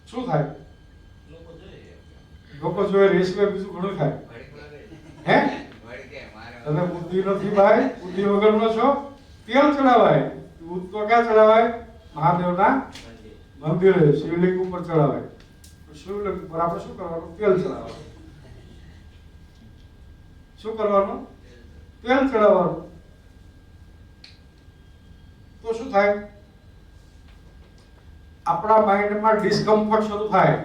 શું થાય? લોકો જોઈએ એ સિવાય બીજું ઘણું થાય. હે તમે બુદ્ધિ નથી ભાઈ, બુદ્ધિ વગરનો છો. તેલ ચડાવાય, દૂધ તો ક્યાં ચડાવાય? મહાદેવના મંદિરે શિવલિંગ ઉપર ચડાવાય. શિવલિંગ ઉપર આપણે શું કરવાનું? તેલ ચડાવવાનું. શું કરવાનું? તેલ ચડાવવાનું. તો શું થાય? આપણા માઇન્ડમાં ડિસ્કમ્ફર્ટ શરૂ થાય.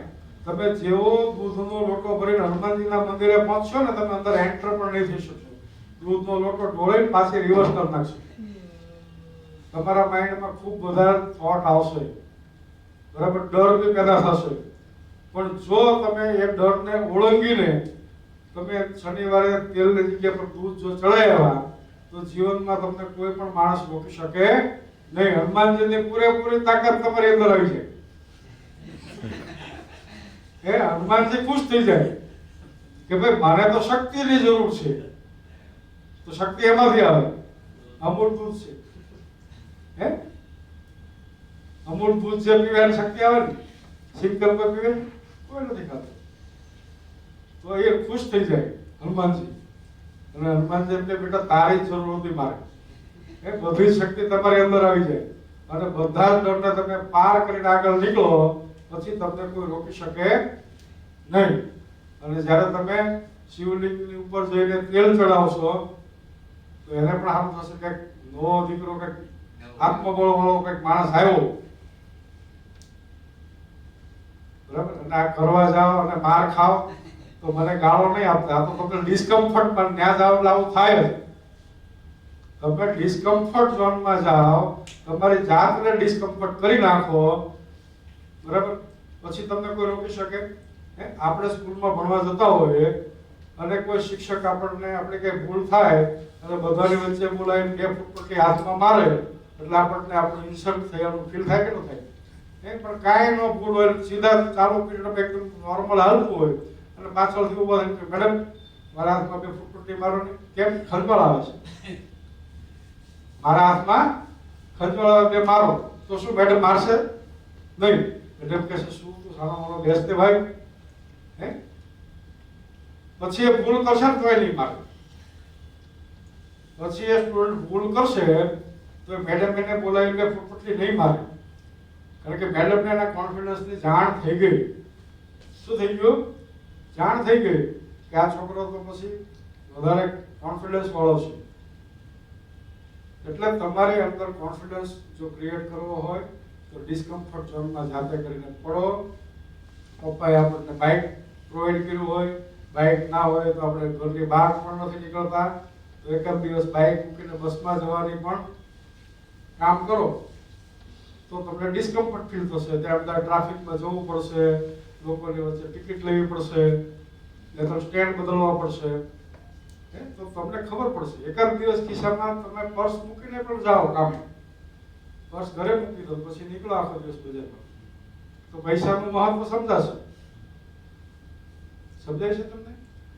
તમે જેવો દૂધનો લોટો ભરીને હનુમાનજીના મંદિરે પહોંચશો ને, તમે અંદર એન્ટર પણ નહીં થઈ શકશો. દૂધનો લોટો ઢોળીને પાછી રિવર્સ કરી નાખશો. તમારા માઇન્ડમાં ખૂબ બધા થોટ આવશે, બરાબર, ડર બી પેદા થશે. પણ જો તમે એ ડરને ઓળંગીને તમે શનિવારે તેલની જગ્યા પર દૂધ જો ચડાવ્યા, તો જીવનમાં તમને કોઈ પણ માણસ રોકી શકે નહીં. હનુમાનજીની પૂરેપૂરી તાકાત તમારી અંદર આવી જાય. હનુમાનજી ખુશ થઈ જાય કે ભાઈ મારે તો શક્તિની જરૂર છે. તો શક્તિ એમાંથી આવે, અમૂલ દૂધ છે. અમૂલ દૂધ જે પીવે એને શક્તિ આવે ને, સિંગલ પર પીવે કોઈ નથી ખાતું. તો એ ખુશ થઈ જાય હનુમાનજી. અને હનુમાનજી એમ કે બેટા તારી જ જરૂર નથી મારે. બધી શક્તિ તમારી અંદર આવી જાય અને બધા જ ડરને તમે પાર કરીને આગળ નીકળો, પછી તમને કોઈ રોકી શકે નહીં. અને જ્યારે તમે શિવલિંગની ઉપર જઈને તેલ ચડાવશો તો એને પણ સારું થશે કે નવો દીકરો કંઈક આત્મબળ વાળો કંઈક માણસ આવ્યો, બરાબર. અને આ કરવા જાઓ અને માર ખાઓ તો મને ગાળો નહીં આપતા. આ તો તમને ડિસ્કમ્ફર્ટ પણ ત્યાં જાઓ એટલે આવું થાય જ. તમે ડિસ્કમ્ફર્ટ ઝોનમાં જાઓ, તમારી જાતને ડિસ્કમ્ફર્ટ કરી નાખો, બરાબર, પછી તમને કોઈ રોકી શકે? આપણે સ્કૂલમાં ભણવા જતા હોઈએ અને કોઈ શિક્ષક આપણને આપણે કઈ ભૂલ થાય અને બધાની વચ્ચે બોલાવીને 2 ફૂટપટ્ટી હાથમાં મારે એટલે આપણને આપણું ઇન્સલ્ટ થયાનું ફીલ થાય કે ન થાય? પણ કાંઈ ન ભૂલ હોય, સીધા ચાલુ પીરિયડ એકદમ નોર્મલ હાલતું હોય અને પાછળથી ઉભા થઈને મેડમ મારા હાથમાં 2 ફૂટપટ્ટી મારો ને, કેમ ખંજવાળ આવે છે? મારા હાથમાં ખંજવાળ આવે 2 મારો તો શું મેડમ મારશે નહીં? મેડમ કહેશે શું તું સાનો મારો બેસતે ભાઈ. પછી એ ભૂલ કરશે ને તોય નહીં મારે. પછી એ સ્ટુડન્ટ ભૂલ કરશે તો મેડમ એને બોલાવીને ફૂટપટ્ટી નહીં મારે, કારણ કે મેડમને એના કોન્ફિડન્સની જાણ થઈ ગઈ. શું થઈ ગયું? જાણ થઈ ગઈ કે આ છોકરો તો પછી વધારે કોન્ફિડન્સ વાળો છે. એટલે તમારી અંદર કોન્ફિડન્સ જો ક્રિએટ કરવો હોય તો ડિસ્કમ્ફર્ટ ઝોનમાં જાતે કરીને પડો. પપ્પાએ આપણને બાઇક પ્રોવાઈડ કર્યું હોય, બાઇક ના હોય તો આપણે ઘરની બહાર પણ નથી નીકળતા, તો એક જ દિવસ બાઇક મૂકીને બસમાં જવાની પણ કામ કરો તો તમને ડિસ્કમ્ફર્ટ ફીલ થશે. ત્યાં બધા ટ્રાફિકમાં જવું પડશે, લોકોની વચ્ચે ટિકિટ લેવી પડશે, નહીં તો સ્ટેન્ડ બદલવા પડશે. તો તમને ખબર પડશે. એક જ દિવસ ખિસ્સામાં તમે પર્સ મૂકીને પણ જાઓ કામે, પર્સ ઘરે મૂકી દો પછી નીકળો આખો દિવસ બજારમાં, તો પૈસાનું મહત્વ સમજાશે. સમજાય છે તમને?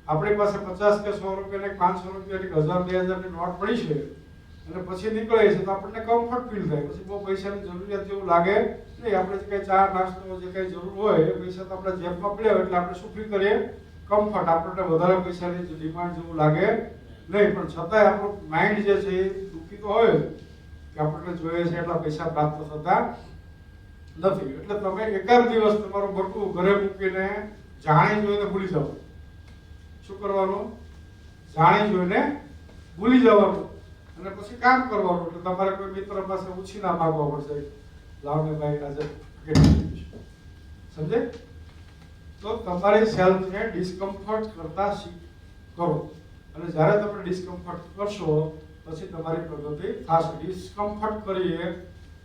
આપણી પાસે 50 કે 100 રૂપિયા, 500 રૂપિયા, 1000 2000 ની નોટ પડી છે અને પછી નીકળે છે તો આપણને કમ્ફર્ટ ફીલ થાય. પછી બહુ પૈસાની જરૂરિયાત જેવું લાગે નહીં. આપણે જે કઈ ચા નાસ્તો જે કઈ જરૂર હોય એ પૈસા તો આપણા જેબમાં પડ્યા હોય એટલે આપણે શું ફીલ કરીએ? કમ્ફર્ટ. આપણને વધારે પૈસાની ડિમાન્ડ જેવું લાગે નહીં. પણ છતાંય આપણું માઇન્ડ જે છે એ દુઃખી તો હોય કે આપણને જોઈએ છે એટલા પૈસા પ્રાપ્ત થતા નથી. એટલે તમે એક જ દિવસ તમારું બટું ઘરે મૂકીને જાણી જોઈને ભૂલી જાઓ. શું કરવાનું? જાણી જોઈને ભૂલી જવાનું અને પછી કામ કરવાનું. એટલે તમારે કોઈ મિત્ર પાસે ઉછીના માંગવા પડશે, લાવને ભાઈ આજે સમજે? તો તમારી સેલ્ફને ડિસ્કમ્ફર્ટ કરતા કરો અને જ્યારે તમે ડિસ્કમ્ફર્ટ કરશો પછી તમારી પ્રગતિ થશે. ડિસ્કમ્ફર્ટ કરીએ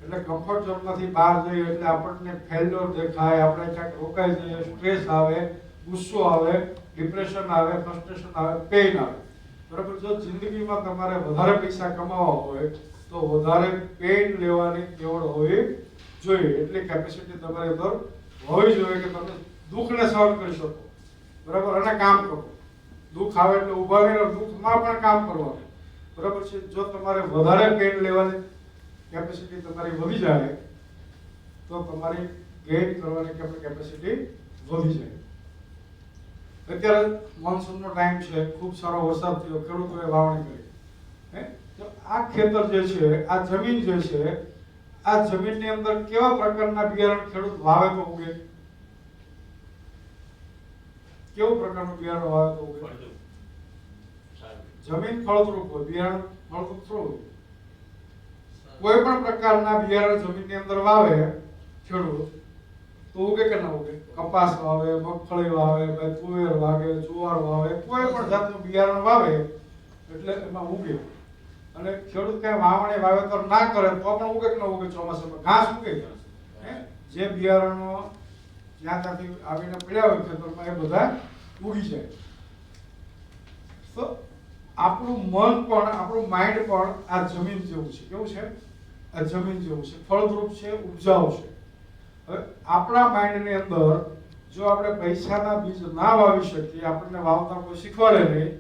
એટલે કમ્ફર્ટ ઝોનમાંથી બહાર જઈએ એટલે આપણને ફેલ્યોર દેખાય, આપણે ક્યાંક રોકાઈ જઈએ, સ્ટ્રેસ આવે, ગુસ્સો આવે, ડિપ્રેશન આવે, ફ્રસ્ટ્રેશન આવે, પેઇન આવે, બરાબર. જો જિંદગીમાં તમારે વધારે પૈસા કમાવા હોય તો વધારે પેઇન લેવાની ટેવ હોવી જોઈએ. એટલી કેપેસિટી તમારી અંદર હોવી જોઈએ કે તમે દુઃખને સહન કરી શકો, બરાબર, અને કામ કરો. દુઃખ આવે એટલે ઊભા રહીને દુઃખમાં પણ કામ કરવાનું, બરાબર છે. જો તમારે વધારે પેઇન લેવાની કેપેસિટી તમારી વધી જાય તો તમારી ગેઇન કરવાની કે આપણી કેપેસિટી વધી જાય. અત્યારે મોન્સૂનનો ટાઈમ છે, ખૂબ સારો વરસાદ થયો, ખેડૂતોએ વાવણી કરી, હે, તો આ ખેતર જે છે, આ જમીન જે છે, આ જમીનની અંદર કેવા પ્રકારના બિયારણ ખેડૂત વાવે તો ઉગે? કેવું પ્રકારનું બિયારણ વાવે તો ઉગે? જમીન ફળદ્રુપ હોય, બિયારણ ફળદ્રુપ થોડું હોય. કોઈ પણ પ્રકારના બિયારણ જમીનની અંદર વાવે ખેડૂત તો ઉગે કે ના ઉગે? કપાસ વાવે, મગફળી વાવે, તુવેર વાવે, જુવાર વાવે, કોઈ પણ જાતનું બિયારણ વાવે એટલે એમાં ઉગે. અને ખેડૂત કઈ વાવણી વાવેતર ના કરે તો પણ ઉગે કે ના ઉગે? ચોમાસામાં ઘાસ ઉગે. જે બિયારણો જ્યાં ત્યાંથી આવીને પડ્યા હોય ખેતરમાં એ બધા ઉગી જાય. તો આપણું મન પણ, આપણું માઇન્ડ પણ આ જમીન જેવું છે. કેવું છે? આ જમીન જેવું છે, ફળદ્રુપ છે, ઉપજાઉ છે. હવે આપણા માઇન્ડની અંદર જો આપણે પૈસાના બીજ ના વાવી શકીએ, આપણને વાવતા કોઈ શીખવાડે નહીં,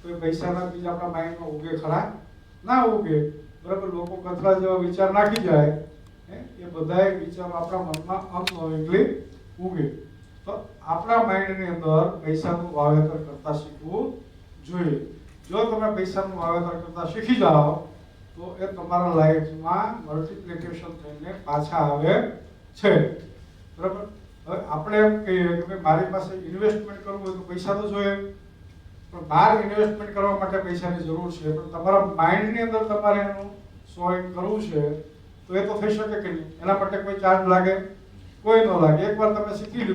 તો એ પૈસાના બીજ આપણા માઇન્ડમાં ઉગે ખરા? ના ઉગે. બરાબર? લોકો કથરા જેવા વિચાર નાખી જાય, એ બધા વિચારો આપણા મનમાં અનનોઇંગલી ઉગે. તો આપણા માઇન્ડની અંદર પૈસાનું વાવેતર કરતા શીખવું જોઈએ. જો તમે પૈસાનું વાવેતર કરતા શીખી જાઓ તો એ તમારા લાઈફમાં મલ્ટિપ્લિકેશન થઈને પાછા આવે છે. બરાબર? હવે આપણે એમ કહીએ કે ભાઈ મારી પાસે ઇન્વેસ્ટમેન્ટ કરવું હોય તો પૈસા તો જોઈએ, પણ બહાર ઇન્વેસ્ટમેન્ટ કરવા માટે પૈસાની જરૂર છે, પણ તમારા માઇન્ડની અંદર તમારે એનું સોઈંગ કરવું છે તો એ તો થઈ શકે કે નહીં? એના માટે કોઈ ચાર્જ લાગે? કોઈ ન લાગે. એકવાર તમે શીખી લો